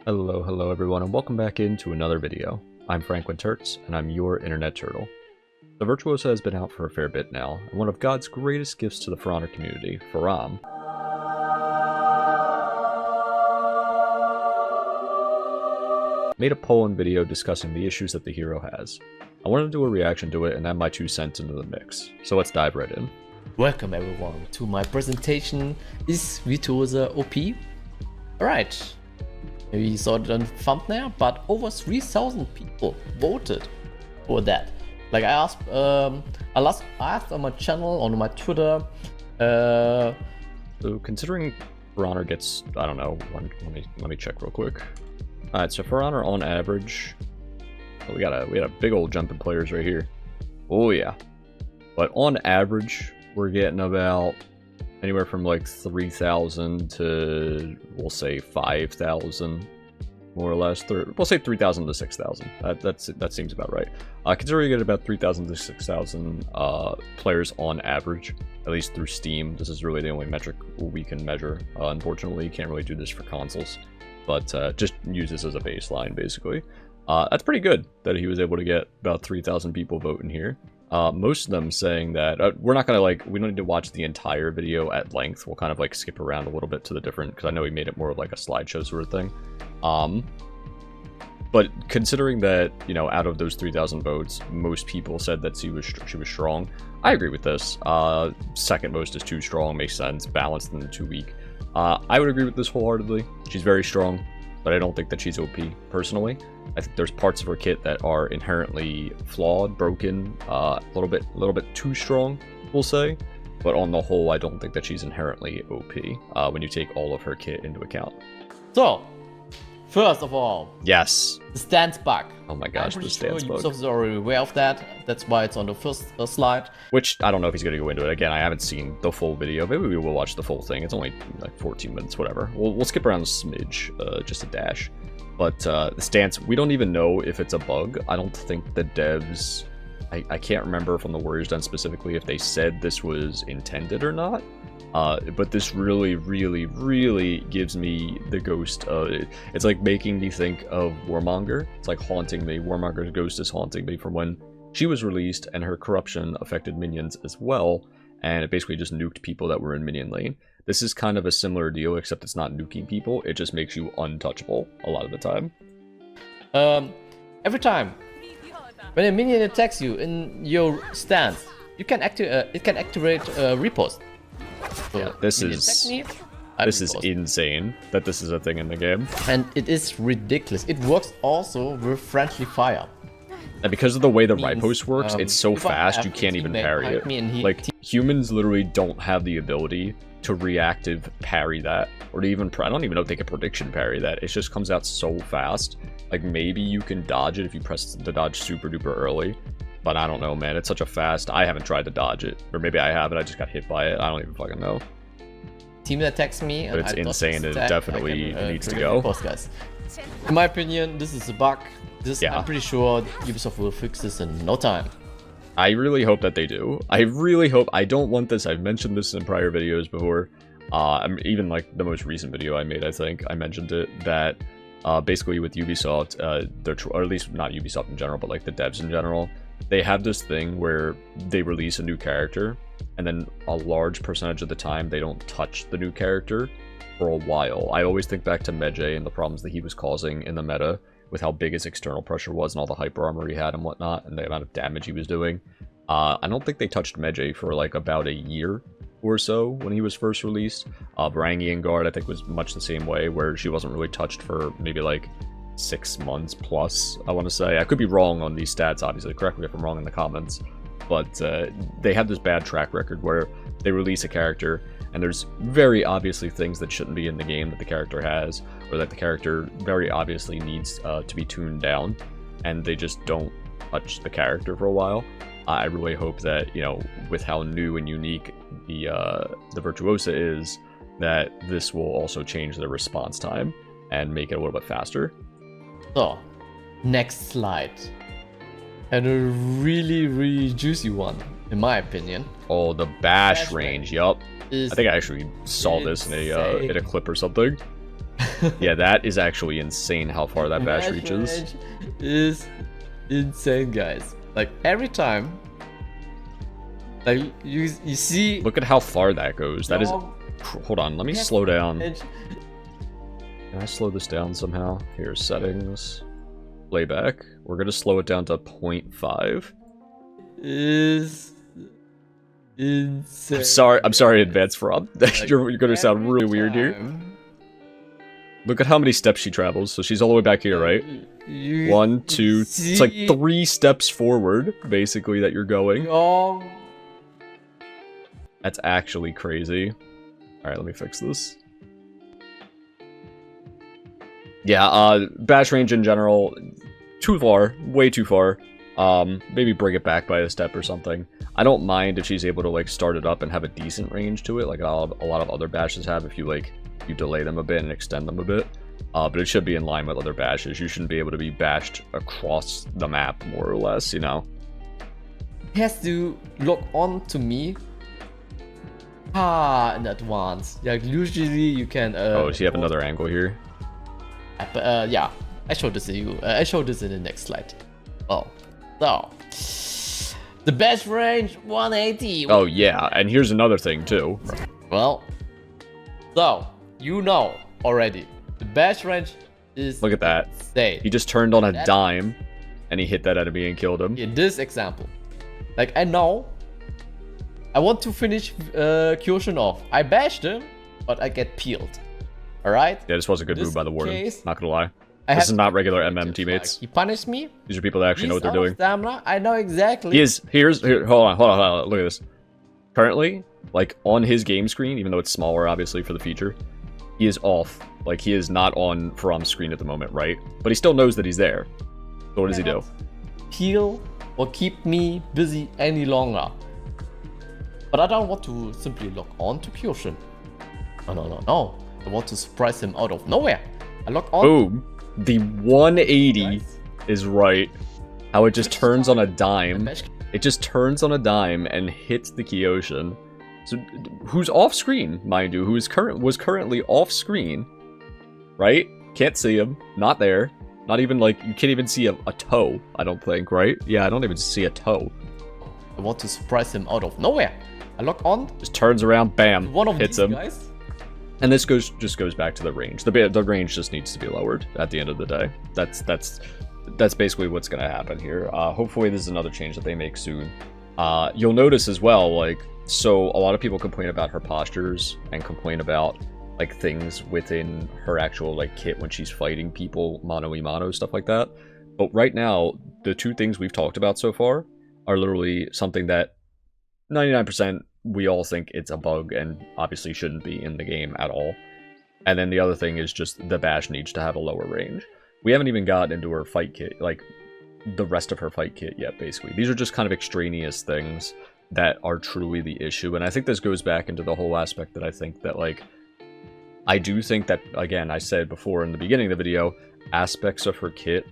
Hello everyone, and welcome back into another video. I'm FranklinTurtz, and I'm your internet turtle. The Virtuosa has been out for a fair bit now, and one of God's greatest gifts to the For Honor community, Faraam, made a poll and video discussing the issues that the hero has. I wanted to do a reaction to it and add my 2 cents into the mix, so let's dive right in. Welcome everyone to my presentation. Is Virtuosa OP? Alright, maybe you saw it on the thumbnail, but over 3,000 people voted for that. Like I asked on my channel, on my Twitter. So considering For Honor gets, I don't know, let me check real quick. Alright, so For Honor on average, we had a big old jump in players right here. Oh yeah. But on average, we're getting about anywhere from like 3,000 to, we'll say 5,000, more or less. We'll say 3,000 to 6,000. That seems about right. Considering you get about 3,000 to 6,000 players on average, at least through Steam. This is really the only metric we can measure. Unfortunately, you can't really do this for consoles, but just use this as a baseline, basically. That's pretty good that he was able to get about 3,000 people voting here. Most of them saying that we're not gonna we don't need to watch the entire video at length. We'll kind of skip around a little bit to the different, because I know he made it more of like a slideshow sort of thing. But considering that, you know, out of those 3,000 votes, most people said that she was strong. I agree with this. Second most is too strong, makes sense. Balanced and too weak. I would agree with this wholeheartedly. She's very strong, but I don't think that she's OP personally. I think there's parts of her kit that are inherently flawed, broken, a little bit too strong, we'll say. But on the whole, I don't think that she's inherently OP when you take all of her kit into account. So, first of all, yes, the stance bug. Oh my gosh, the stance bug. Ubisoft is already aware of that. That's why it's on the first slide. Which, I don't know if he's going to go into it. Again, I haven't seen the full video. Maybe we will watch the full thing. It's only like 14 minutes, whatever. We'll skip around a smidge, just a dash. But the stance, we don't even know if it's a bug. I don't think the devs... I can't remember from the Warriors Den specifically if they said this was intended or not. But this really gives me the ghost of... It's like making me think of Warmonger. It's like haunting me. Warmonger's ghost is haunting me from when she was released, and her corruption affected minions as well. And it basically just nuked people that were in minion lane. This is kind of a similar deal, except it's not nuking people. It just makes you untouchable a lot of the time. Every time when a minion attacks you in your stance, you can it can activate riposte. So yeah, this is insane that this is a thing in the game. And it is ridiculous. It works also with friendly fire. And because of the way the riposte works, it's so fast you can't even parry it. Like, humans literally don't have the ability to reactive parry that, or to even, I don't even know if they can prediction parry that. It just comes out so fast. Like, maybe you can dodge it if you press the dodge super duper early, but I don't know, man. It's such a fast, I haven't tried to dodge it, or maybe I have it, I just got hit by it. I don't even fucking know. Team that attacks me, but it's insane. It definitely needs to go. Guys. In my opinion, this is a bug. I'm pretty sure Ubisoft will fix this in no time. I really hope that they do. I really hope. I don't want this. I've mentioned this in prior videos before. Even like the most recent video I made, I think I mentioned it, that basically with Ubisoft, or at least not Ubisoft in general, but like the devs in general, they have this thing where they release a new character, and then a large percentage of the time they don't touch the new character for a while. I always think back to Medjay and the problems that he was causing in the meta, with how big his external pressure was and all the hyper armor he had and whatnot, and the amount of damage he was doing. I don't think they touched Medjay for like about a year or so when he was first released. Varangian Guard, I think, was much the same way, where she wasn't really touched for maybe like 6 months plus, I want to say. I could be wrong on these stats, obviously. Correct me if I'm wrong in the comments. But they have this bad track record where they release a character, and there's very obviously things that shouldn't be in the game that the character has, or that the character very obviously needs to be tuned down, and they just don't touch the character for a while. I really hope that, you know, with how new and unique the Virtuosa is, that this will also change the response time and make it a little bit faster. So, next slide. And a really juicy one, in my opinion. Oh, the bash range. Yup. I think I actually saw this in a clip or something. Yeah, that is actually insane how far that bash reaches. Range is insane, guys. Like every time, like you see. Look at how far that goes. That is. Hold on, let me slow down. Range. Can I slow this down somehow? Here, settings, playback. We're gonna slow it down to 0.5. Is insane. I'm sorry, advanced Faraam. Like, you're gonna sound really weird here. Look at how many steps she travels. So she's all the way back here, right? 1, 2. It's like 3 steps forward, basically, that you're going. That's actually crazy. All right, let me fix this. Yeah, bash range in general, too far, way too far. Maybe bring it back by a step or something. I don't mind if she's able to like start it up and have a decent range to it, like a lot of other bashes have. If you like, you delay them a bit and extend them a bit. But it should be in line with other bashes. You shouldn't be able to be bashed across the map, more or less, you know? He has to lock on to me. In advance. Like usually you can. Oh, so you have another angle here? Yeah, I showed this to you. I showed this in the next slide. Oh, so the bash range 180. Oh yeah, and here's another thing too. Well, so you know already the bash range is. Look at that. Insane. He just turned on a dime, and he hit that enemy and killed him. In this example, like I know, I want to finish Kyoshin off. I bashed him, but I get peeled. Alright? Yeah, this was a good move by the warden. Not gonna lie. This is not regular MM teammates. Like, he punished me. These are people that actually know what they're doing. Stamina. I know exactly. He is. Hold on. Look at this. Currently, like on his game screen, even though it's smaller, obviously for the feature, he is off. Like he is not on Faraam's screen at the moment, right? But he still knows that he's there. So what does he do? Peel or keep me busy any longer. But I don't want to simply lock on to Kyoshin. No. I want to surprise him out of nowhere. I lock on. Boom. The 180 is right. How it just turns on a dime. It just turns on a dime and hits the Kyoshin. So who's off screen, mind you, who is was currently off screen, right? Can't see him. Not there. Not even like you can't even see a toe, I don't think, right? Yeah, I don't even see a toe. I want to surprise him out of nowhere. I lock on. Just turns around, bam, One of hits these him. Guys. And this just goes back to the range. The range just needs to be lowered at the end of the day. That's basically what's gonna happen here. Hopefully this is another change that they make soon. You'll notice as well, like, so a lot of people complain about her postures and complain about like things within her actual like kit when she's fighting people mano-a-mano, stuff like that. But right now, the two things we've talked about so far are literally something that 99% we all think it's a bug and obviously shouldn't be in the game at all. And then the other thing is just the bash needs to have a lower range. We haven't even got into her fight kit, like the rest of her fight kit yet, basically. These are just kind of extraneous things that are truly the issue. And I think this goes back into the whole aspect that I think that, like, I do think that, again, I said before in the beginning of the video, aspects of her kit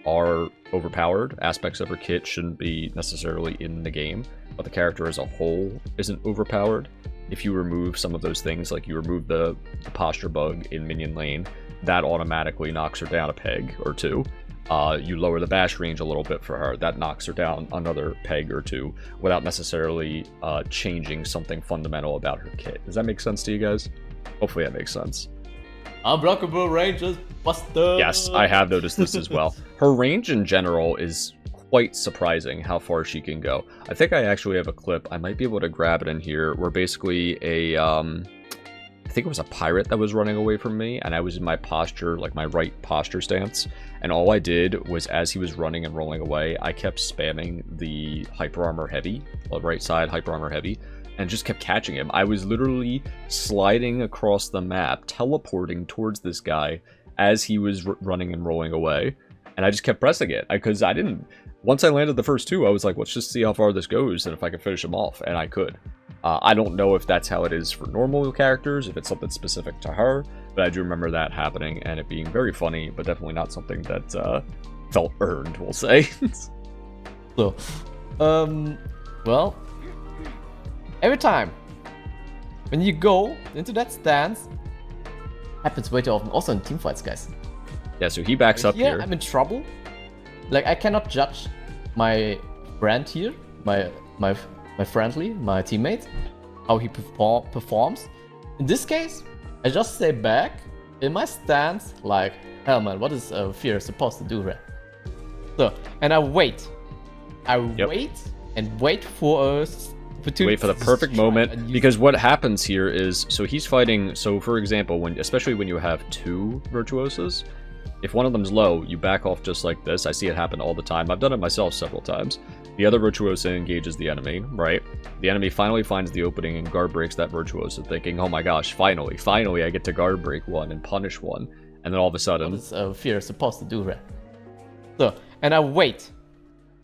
are overpowered. Aspects of her kit shouldn't be necessarily in the game, but the character as a whole isn't overpowered. If you remove some of those things, like you remove the posture bug in minion lane, that automatically knocks her down a peg or two. You lower the bash range a little bit for her, that knocks her down another peg or two without necessarily changing something fundamental about her kit. Does that make sense to you guys? Hopefully that makes sense. Unblockable range is busted. Yes, I have noticed this as well. Her range in general is quite surprising how far she can go. I think I actually have a clip. I might be able to grab it in here where basically I think it was a pirate that was running away from me, and I was in my posture, like my right posture stance, and all I did was, as he was running and rolling away, I kept spamming the hyper armor heavy, the right side hyper armor heavy, and just kept catching him. I was literally sliding across the map, teleporting towards this guy as he was running and rolling away, and I just kept pressing it, because I didn't... Once I landed the first two, I was like, let's just see how far this goes and if I can finish him off, and I could. I don't know if that's how it is for normal characters, if it's something specific to her, but I do remember that happening and it being very funny, but definitely not something that felt earned, we'll say. So, well, every time when you go into that stance, Happens way too often, also in teamfights, guys. Yeah, so he backs up here. I'm in trouble. Like, I cannot judge my friend here, my friendly, my teammate, how he performs. In this case, I just stay back in my stance, like, hell man, what is Fear supposed to do here? So, and I wait. Wait and wait for us. Wait for the perfect moment, because what happens here is, so he's fighting, so for example, especially when you have two Virtuosas, if one of them's low, you back off just like this. I see it happen all the time. I've done it myself several times. The other Virtuosa engages the enemy, right? The enemy finally finds the opening and guard breaks that Virtuosa, thinking, oh my gosh, finally I get to guard break one and punish one. And then all of a sudden... What is Fear supposed to do here? So, and I wait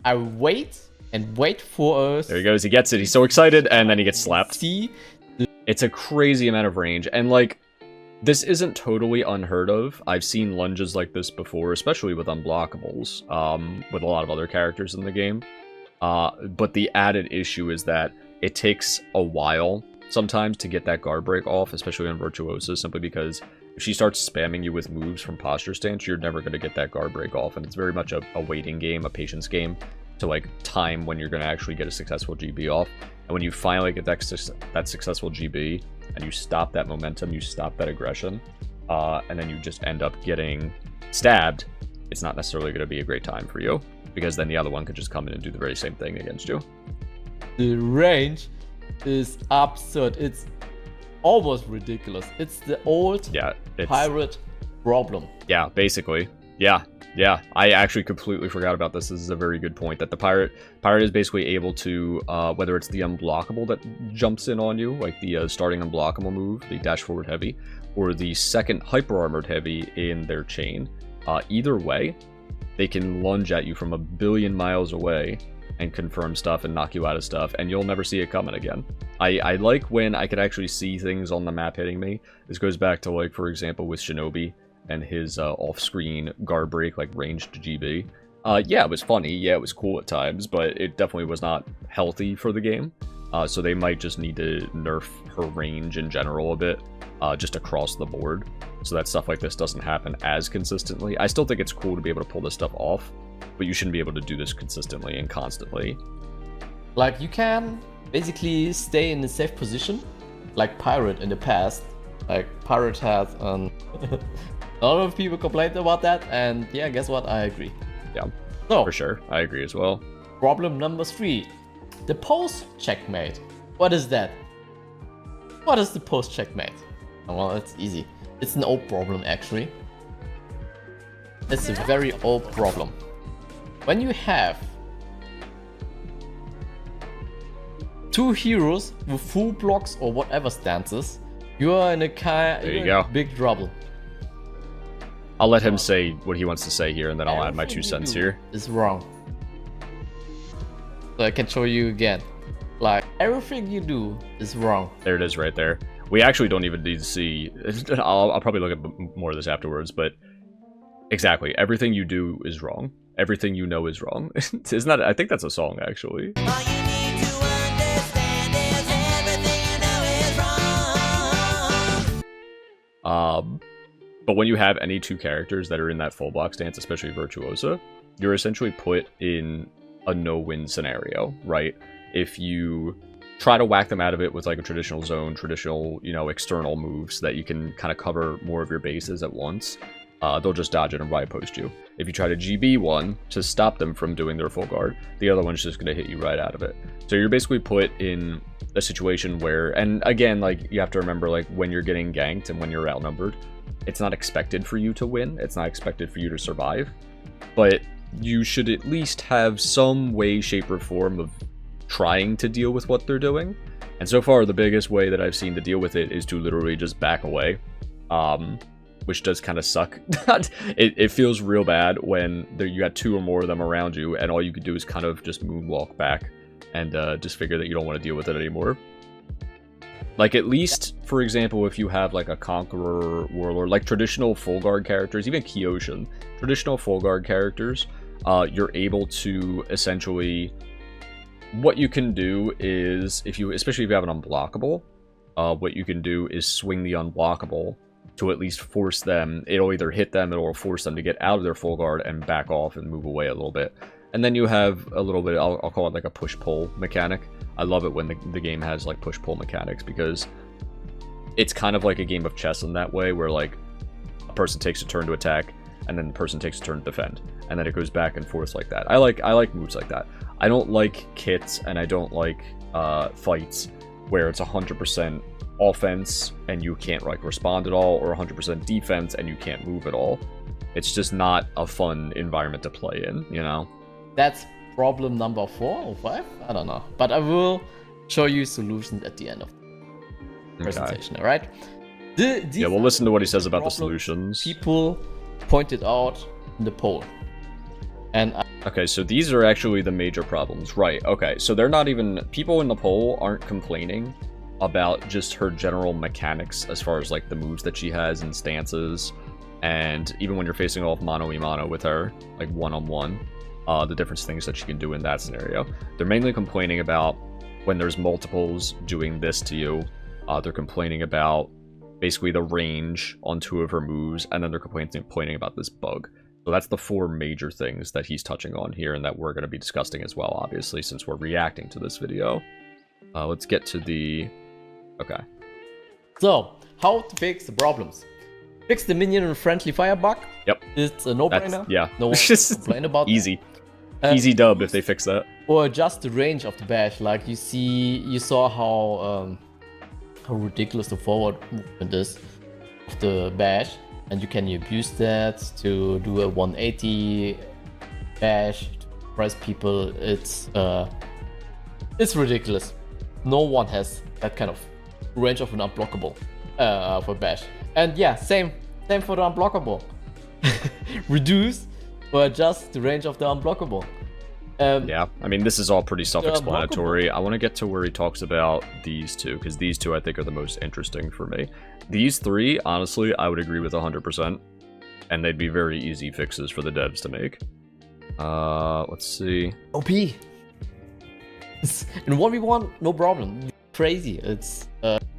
and wait for us. There he goes, he gets it, he's so excited, and then he gets slapped. See? It's a crazy amount of range, and like, this isn't totally unheard of. I've seen lunges like this before, especially with unblockables, with a lot of other characters in the game. But the added issue is that it takes a while sometimes to get that guard break off, especially on Virtuosa, simply because if she starts spamming you with moves from posture stance, you're never going to get that guard break off, and it's very much a waiting game, a patience game, to like time when you're going to actually get a successful GB off. And when you finally get that successful GB, and you stop that momentum, you stop that aggression, and then you just end up getting stabbed, it's not necessarily going to be a great time for you, because then the other one could just come in and do the very same thing against you. The range is absurd. It's almost ridiculous. It's the old pirate problem. Yeah, basically. Yeah. I actually completely forgot about this. This is a very good point, that the pirate is basically able to, whether it's the unblockable that jumps in on you, like the starting unblockable move, the dash forward heavy, or the second hyper armored heavy in their chain, either way, they can lunge at you from 1 billion miles away and confirm stuff and knock you out of stuff, and you'll never see it coming again. I like when I could actually see things on the map hitting me. This goes back to, like, for example, with Shinobi and his off-screen guard break, like ranged GB. Yeah, it was funny. Yeah, it was cool at times, but it definitely was not healthy for the game. So they might just need to nerf her range in general a bit, just across the board, so that stuff like this doesn't happen as consistently. I still think it's cool to be able to pull this stuff off, but you shouldn't be able to do this consistently and constantly. Like, you can basically stay in a safe position, like Pirate in the past. Like, Pirate has a lot of people complained about that, and yeah, guess what? I agree. Yeah, so, for sure. I agree as well. Problem number 3. The post checkmate. What is that? What is the post checkmate? Oh, well, it's easy. It's an old problem, actually. It's a very old problem. When you have two heroes with full blocks or whatever stances, you are in big trouble. I'll let him say what he wants to say here, and then I'll add my 2 cents here. Is wrong. So I can show you again. Like, everything you do is wrong. There it is right there. We actually don't even need to see... I'll probably look at more of this afterwards, but... Exactly. Everything you do is wrong. Everything you know is wrong. Isn't that... I think that's a song, actually. All you need to understand is everything you know is wrong. But when you have any 2 characters that are in that full block stance, especially Virtuosa, you're essentially put in a no-win scenario, right? If you try to whack them out of it with like a traditional zone, traditional, external moves that you can kind of cover more of your bases at once, they'll just dodge it and right post you. If you try to GB one to stop them from doing their full guard, the other one's just going to hit you right out of it. So you're basically put in a situation where, and again, like, you have to remember, like, when you're getting ganked and when you're outnumbered, it's not expected for you to win. It's not expected for you to survive. But you should at least have some way, shape, or form of trying to deal with what they're doing. And so far, the biggest way that I've seen to deal with it is to literally just back away. Which does kind of suck. It feels real bad when you got 2 or more of them around you, and all you could do is kind of just moonwalk back and just figure that you don't want to deal with it anymore. Like, at least, for example, if you have like a Conqueror, Warlord, like traditional full guard characters, even Kyoshin, traditional full guard characters, you're able to essentially... What you can do is, especially if you have an unblockable, what you can do is swing the unblockable to at least force them. It'll either hit them, it'll force them to get out of their full guard and back off and move away a little bit. And then you have a little bit, I'll call it like a push-pull mechanic. I love it when the game has like push-pull mechanics, because it's kind of like a game of chess in that way, where like a person takes a turn to attack, and then the person takes a turn to defend, and then it goes back and forth like that. I like moves like that. I don't like kits, and I don't like fights where it's 100% offense and you can't like respond at all, or 100% defense and you can't move at all. It's just not a fun environment to play in, you know? That's problem number 4 or 5? I don't know. But I will show you solutions at the end of the presentation, alright? Yeah, we'll listen to what he says about the problems solutions. People pointed out in the poll. And Okay, so these are actually the major problems. Right, okay, so they're not even... People in the poll aren't complaining about just her general mechanics as far as, like, the moves that she has and stances. And even when you're facing off mano-a-mano with her, like, one-on-one, the different things that she can do in that scenario. They're mainly complaining about when there's multiples doing this to you. They're complaining about basically the range on 2 of her moves, and then they're complaining about this bug. So that's the 4 major things that he's touching on here, and that we're going to be discussing as well, obviously, since we're reacting to this video. Let's get to the... Okay. so, how to fix the problems? Fix the minion and friendly fire bug. Yep. It's a no-brainer. Yeah. No one can complain about that. Easy. Easy dub if they fix that. Or adjust the range of the bash. Like you saw how ridiculous the forward movement is of the bash, and you can abuse that to do a 180 bash to press people. It's ridiculous. No one has that kind of range of an unblockable for bash. And yeah, same for the unblockable. Reduce or adjust the range of the unblockable. Yeah, I mean, this is all pretty self-explanatory. I want to get to where he talks about these 2, because these 2 I think are the most interesting for me. These 3, honestly, I would agree with 100%, and they'd be very easy fixes for the devs to make. Let's see. OP. In 1v1, no problem. Crazy. Its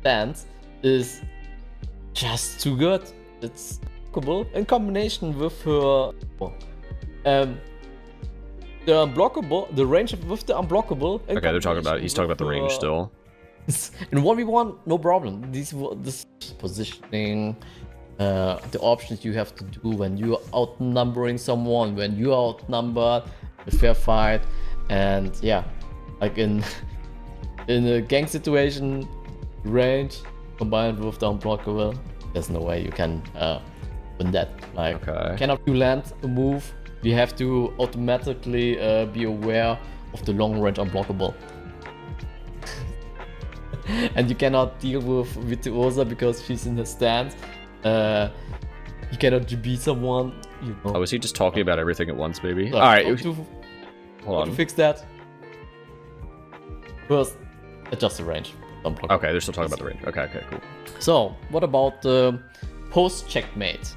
stance is just too good. It's unblockable in combination with her. The unblockable, the range with the unblockable. Okay, they're talking about. He's talking about the range still. In 1v1, no problem. This positioning, the options you have to do when you're outnumbering someone, when you are outnumbered, a fair fight, and yeah, like in a gang situation, range combined with the unblockable, there's no way you can win that. Like, cannot you land a move? You have to automatically be aware of the long range unblockable. And you cannot deal with Virtuosa because she's in the stance. You cannot GB someone, you know. Oh, is he just talking about everything at once, maybe? Like, alright, hold on. To fix that, first, adjust the range. Okay, they're still talking about the range. Okay, cool. So, what about the post-checkmate?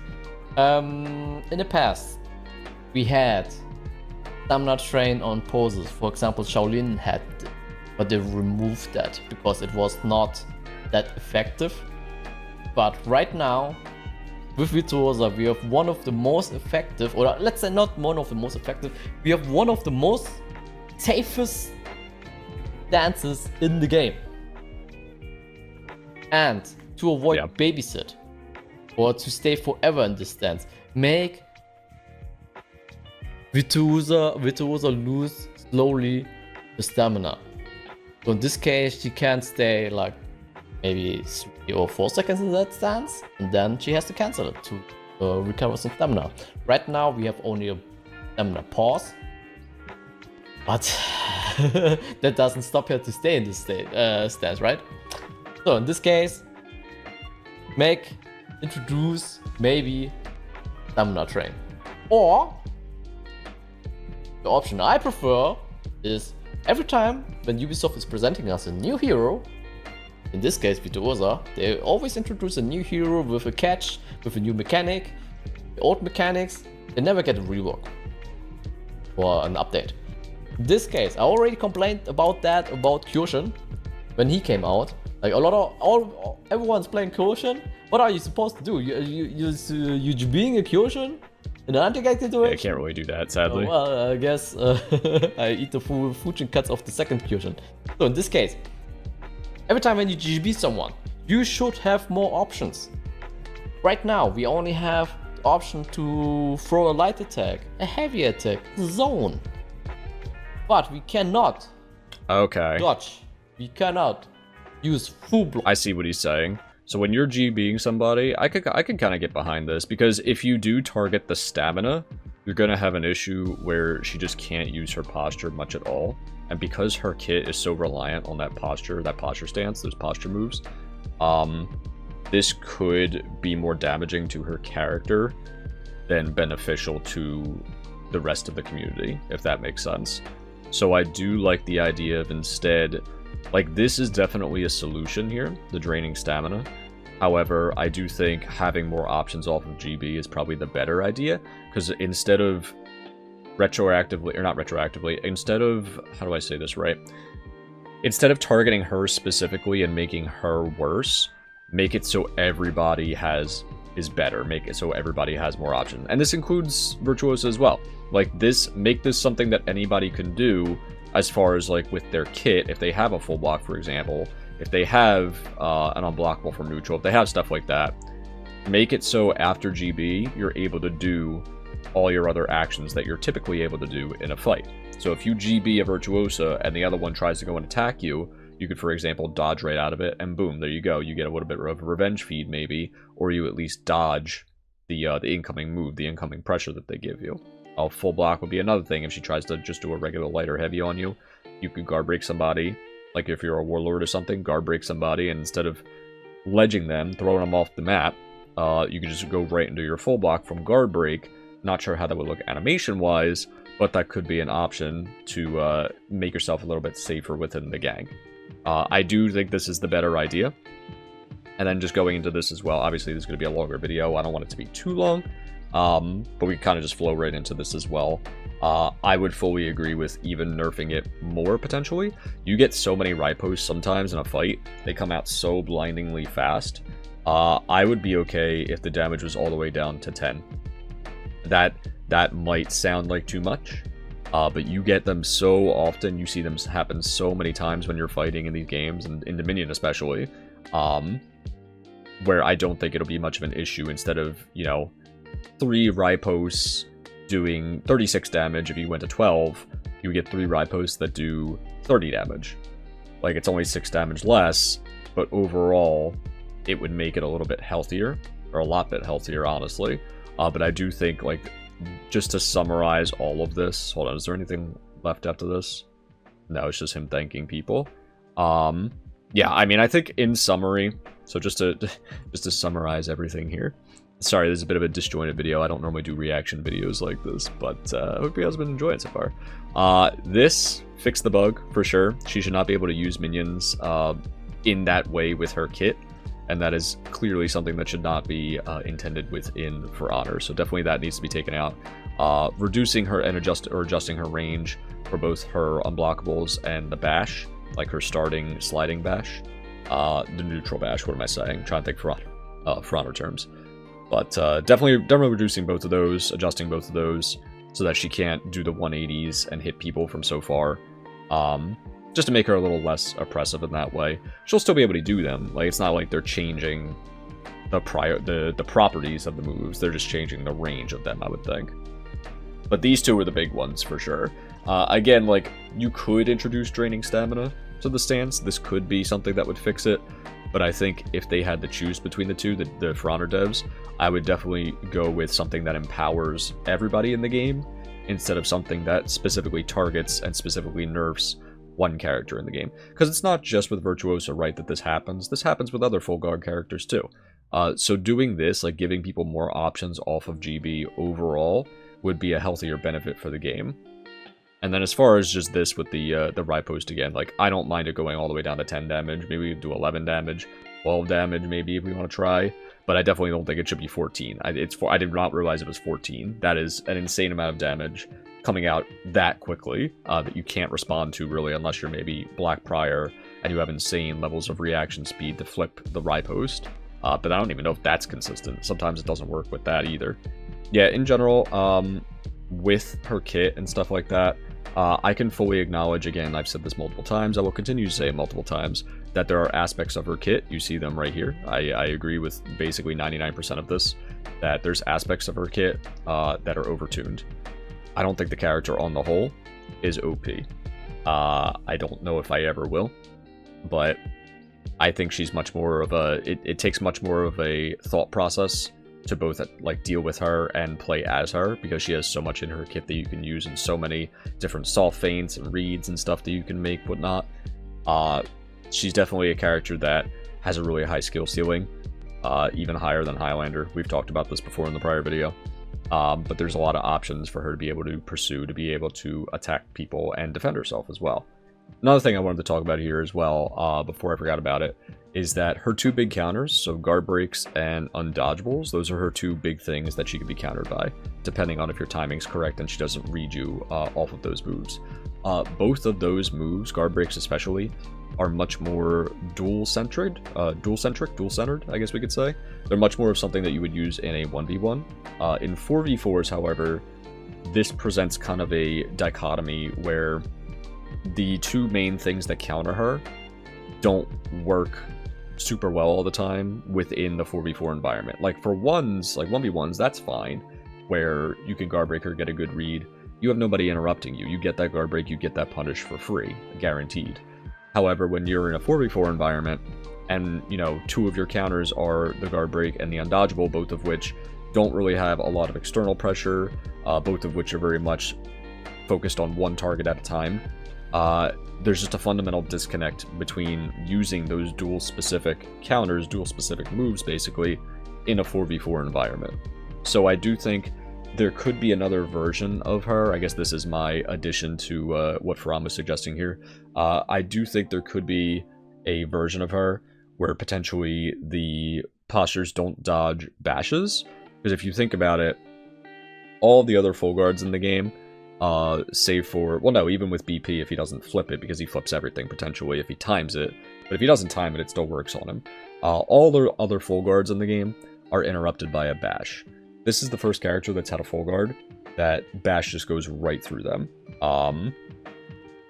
In the past, we had stamina train on poses. For example, Shaolin had, but they removed that because it was not that effective. But right now, with Virtuosa, we have one of the most effective, or let's say not one of the most effective, we have one of the most safest dances in the game. And to avoid babysit, or to stay forever in this dance, make Virtuosa lose slowly the stamina. So in this case, she can stay like maybe 3 or 4 seconds in that stance, and then she has to cancel it to recover some stamina. Right now we have only a stamina pause, but that doesn't stop her to stay in this stance, right? So in this case, introduce maybe stamina train, or the option I prefer is every time when Ubisoft is presenting us a new hero, in this case Virtuosa, they always introduce a new hero with a catch, with a new mechanic. The old mechanics, they never get a rework or an update. In this case, I already complained about that, about Kyoshin, when he came out. Like a lot of everyone's playing Kyoshi. What are you supposed to do? You being a Kyoshi in an anti-active Yeah, I direction? can't really do that, sadly. Well, I guess I eat the Fujin cuts of the second Kyoshi. So in this case, every time when you GB someone, you should have more options. Right now, we only have the option to throw a light attack, a heavy attack, zone. But we cannot Okay. dodge. We cannot use full block. I see what he's saying. So when you're GBing somebody, I could kind of get behind this, because if you do target the stamina, you're gonna have an issue where she just can't use her posture much at all. And because her kit is so reliant on that posture stance, those posture moves, this could be more damaging to her character than beneficial to the rest of the community, if that makes sense. So I do like the idea of instead, like, this is definitely a solution here, the draining stamina. However, I do think having more options off of GB is probably the better idea, because instead of retroactively, or not retroactively, instead of, how do I say this right? Instead of targeting her specifically and making her worse, make it so everybody is better, make it so everybody has more options. And this includes Virtuosa as well. Like, make this something that anybody can do, as far as, like, with their kit, if they have a full block, for example, if they have an unblockable from neutral, if they have stuff like that, make it so after GB, you're able to do all your other actions that you're typically able to do in a fight. So if you GB a Virtuosa and the other one tries to go and attack you, you could, for example, dodge right out of it, and boom, there you go. You get a little bit of a revenge feed, maybe, or you at least dodge the incoming move, the incoming pressure that they give you. A full block would be another thing. If she tries to just do a regular light or heavy on you, you could guard break somebody. Like if you're a warlord or something, guard break somebody, and instead of ledging them, throwing them off the map, you could just go right into your full block from guard break. Not sure how that would look animation-wise, but that could be an option to make yourself a little bit safer within the gang. I do think this is the better idea. And then just going into this as well, obviously this is going to be a longer video. I don't want it to be too long. But we kind of just flow right into this as well. I would fully agree with even nerfing it more, potentially. You get so many ripos sometimes in a fight. They come out so blindingly fast. I would be okay if the damage was all the way down to 10. That might sound like too much. But you get them so often. You see them happen so many times when you're fighting in these games, and in Dominion especially. Where I don't think it'll be much of an issue. Instead of, 3 ripos doing 36 damage, if you went to 12, you would get 3 ripos that do 30 damage. Like, it's only 6 damage less, but overall, it would make it a little bit healthier, or a lot bit healthier, honestly. But I do think, like, just to summarize all of this, hold on, is there anything left after this? No, it's just him thanking people. Yeah, I mean, I think in summary, so just to summarize everything here. Sorry, this is a bit of a disjointed video. I don't normally do reaction videos like this, but I hope you guys have been enjoying it so far. This fixed the bug, for sure. She should not be able to use minions in that way with her kit, and that is clearly something that should not be intended within For Honor, so definitely that needs to be taken out. Reducing her and adjusting her range for both her unblockables and the bash, like her starting sliding bash. The neutral bash, what am I saying? I'm trying to think For Honor terms. But definitely reducing both of those, adjusting both of those, so that she can't do the 180s and hit people from so far. Just to make her a little less oppressive in that way. She'll still be able to do them. Like, it's not like they're changing the properties of the moves. They're just changing the range of them, I would think. But these two are the big ones for sure. Again, like, you could introduce draining stamina to the stance. This could be something that would fix it. But I think if they had to choose between the two, the For Honor devs, I would definitely go with something that empowers everybody in the game, instead of something that specifically targets and specifically nerfs one character in the game. Because it's not just with Virtuosa, right, that this happens. This happens with other full guard characters too. So doing this, like giving people more options off of GB overall, would be a healthier benefit for the game. And then as far as just this with the riposte again, like, I don't mind it going all the way down to 10 damage. Maybe we do 11 damage, 12 damage maybe if we want to try. But I definitely don't think it should be 14. I did not realize it was 14. That is an insane amount of damage. coming out that quickly that you can't respond to really unless you're maybe Black Prior and you have insane levels of reaction speed to flip the riposte. But I don't even know if that's consistent. Sometimes it doesn't work with that either. Yeah, in general, with her kit and stuff like that, I can fully acknowledge, again, I've said this multiple times, I will continue to say it multiple times, that there are aspects of her kit, you see them right here. I agree with basically 99% of this, that there's aspects of her kit that are overtuned. I don't think the character on the whole is OP. I don't know if I ever will, but I think she's much more of a, it takes much more of a thought process to both like deal with her and play as her, because she has so much in her kit that you can use in so many different soft feints and reads and stuff that you can make, whatnot. She's definitely a character that has a really high skill ceiling, even higher than Highlander. We've talked about this before in the prior video. But there's a lot of options for her to be able to pursue, to be able to attack people and defend herself as well. Another thing I wanted to talk about here as well, before I forgot about it, is that her two big counters, so guard breaks and undodgeables, those are her two big things that she can be countered by, depending on if your timing's correct and she doesn't read you off of those moves. Both of those moves, guard breaks especially, are much more dual-centered, I guess we could say. They're much more of something that you would use in a 1v1. In 4v4s, however, this presents kind of a dichotomy where the two main things that counter her don't work super well all the time within the 4v4 environment. Like for ones, like 1v1s, that's fine, where you can guard break her, get a good read. You have nobody interrupting you. You get that guard break, you get that punish for free, guaranteed. However, when you're in a 4v4 environment, and, you know, two of your counters are the guard break and the undodgeable, both of which don't really have a lot of external pressure, both of which are very much focused on one target at a time, there's just a fundamental disconnect between using those dual-specific counters, dual-specific moves, basically, in a 4v4 environment. So I do think there could be another version of her. I guess this is my addition to what Faraam was suggesting here. I do think there could be a version of her where potentially the postures don't dodge bashes. Because if you think about it, all the other full guards in the game, save for, well no, even with BP if he doesn't flip it, because he flips everything potentially if he times it. But if he doesn't time it, it still works on him. All the other full guards in the game are interrupted by a bash. This is the first character that's had a full guard that bash just goes right through them.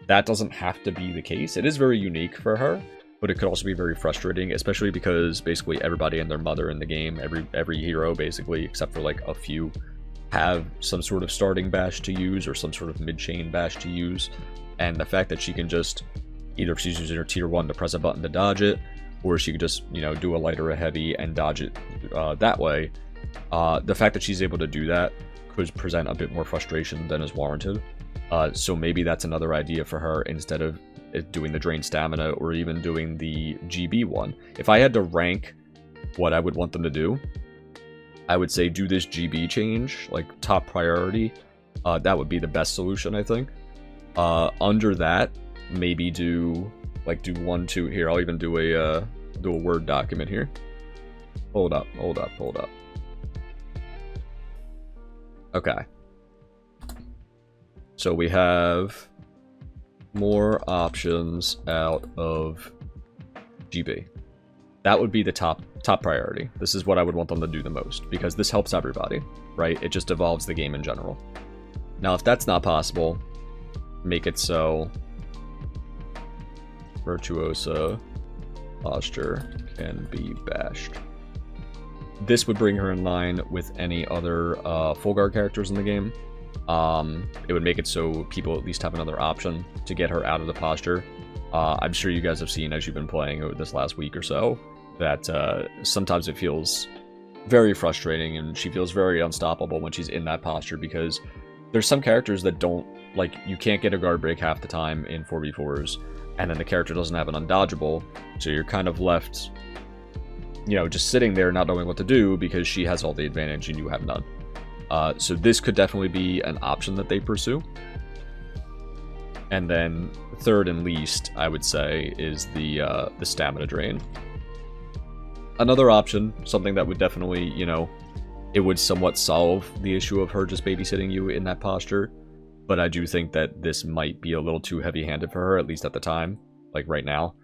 That doesn't have to be the case. It is very unique for her, but it could also be very frustrating, especially because basically everybody and their mother in the game, every hero basically, except for like a few, have some sort of starting bash to use or some sort of mid-chain bash to use. And the fact that she can just, either if she's using her tier 1 to press a button to dodge it, or she could just, you know, do a light or a heavy and dodge it that way, the fact that she's able to do that could present a bit more frustration than is warranted. So maybe that's another idea for her instead of doing the drain stamina or even doing the GB one. If I had to rank what I would want them to do, I would say do this GB change, like top priority. That would be the best solution, I think. Under that, maybe do 1, 2 here. I'll even do a Word document here. Hold up. Okay. So we have more options out of GB. That would be the top priority. This is what I would want them to do the most, because this helps everybody, right? It just evolves the game in general. Now, if that's not possible, make it so Virtuosa posture can be bashed. This would bring her in line with any other full guard characters in the game. It would make it so people at least have another option to get her out of the posture. I'm sure you guys have seen, as you've been playing over this last week or so, that sometimes it feels very frustrating and she feels very unstoppable when she's in that posture, because there's some characters that don't, like, you can't get a guard break half the time in 4v4s, and then the character doesn't have an undodgeable, so you're kind of left, you know, just sitting there not knowing what to do because she has all the advantage and you have none. So this could definitely be an option that they pursue. And then third and least, I would say, is the stamina drain. Another option, something that would definitely, you know, it would somewhat solve the issue of her just babysitting you in that posture, but I do think that this might be a little too heavy-handed for her, at least at the time, like right now.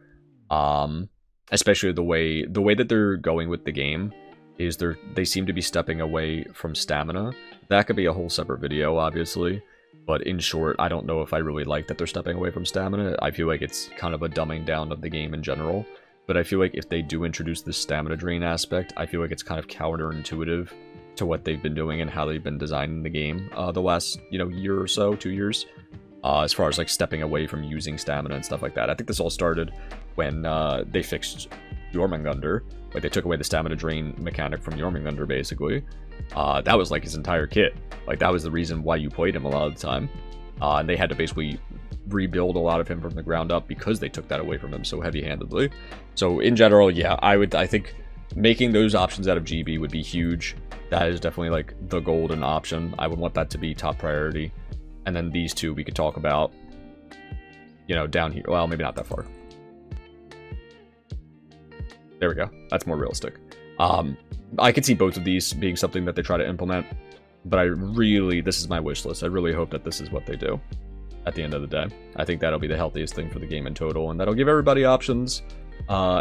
Especially the way that they're going with the game is they seem to be stepping away from stamina. That could be a whole separate video, obviously, but in short, I don't know if I really like that they're stepping away from stamina. I feel like it's kind of a dumbing down of the game in general, but I feel like if they do introduce this stamina drain aspect, I feel like it's kind of counterintuitive to what they've been doing and how they've been designing the game the last, year or so, 2 years, as far as like stepping away from using stamina and stuff like that. I think this all started when they fixed Jormungandr. Like, they took away the stamina drain mechanic from Jormungandr, basically. That was like his entire kit. Like, that was the reason why you played him a lot of the time. And they had to basically rebuild a lot of him from the ground up because they took that away from him so heavy-handedly. So in general, yeah, I think making those options out of GB would be huge. That is definitely like the golden option. I would want that to be top priority. And then these two we could talk about, down here. Well, maybe not that far. There we go. That's more realistic. I could see both of these being something that they try to implement, but this is my wish list. I really hope that this is what they do at the end of the day. I think that'll be the healthiest thing for the game in total, and that'll give everybody options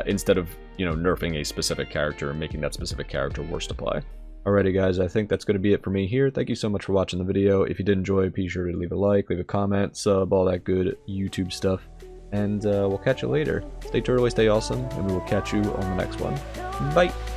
instead of, nerfing a specific character and making that specific character worse to play. Alrighty guys, I think that's going to be it for me here. Thank you so much for watching the video. If you did enjoy, be sure to leave a like, leave a comment, sub, all that good YouTube stuff. And we'll catch you later. Stay turtly, stay awesome, and we will catch you on the next one. Bye!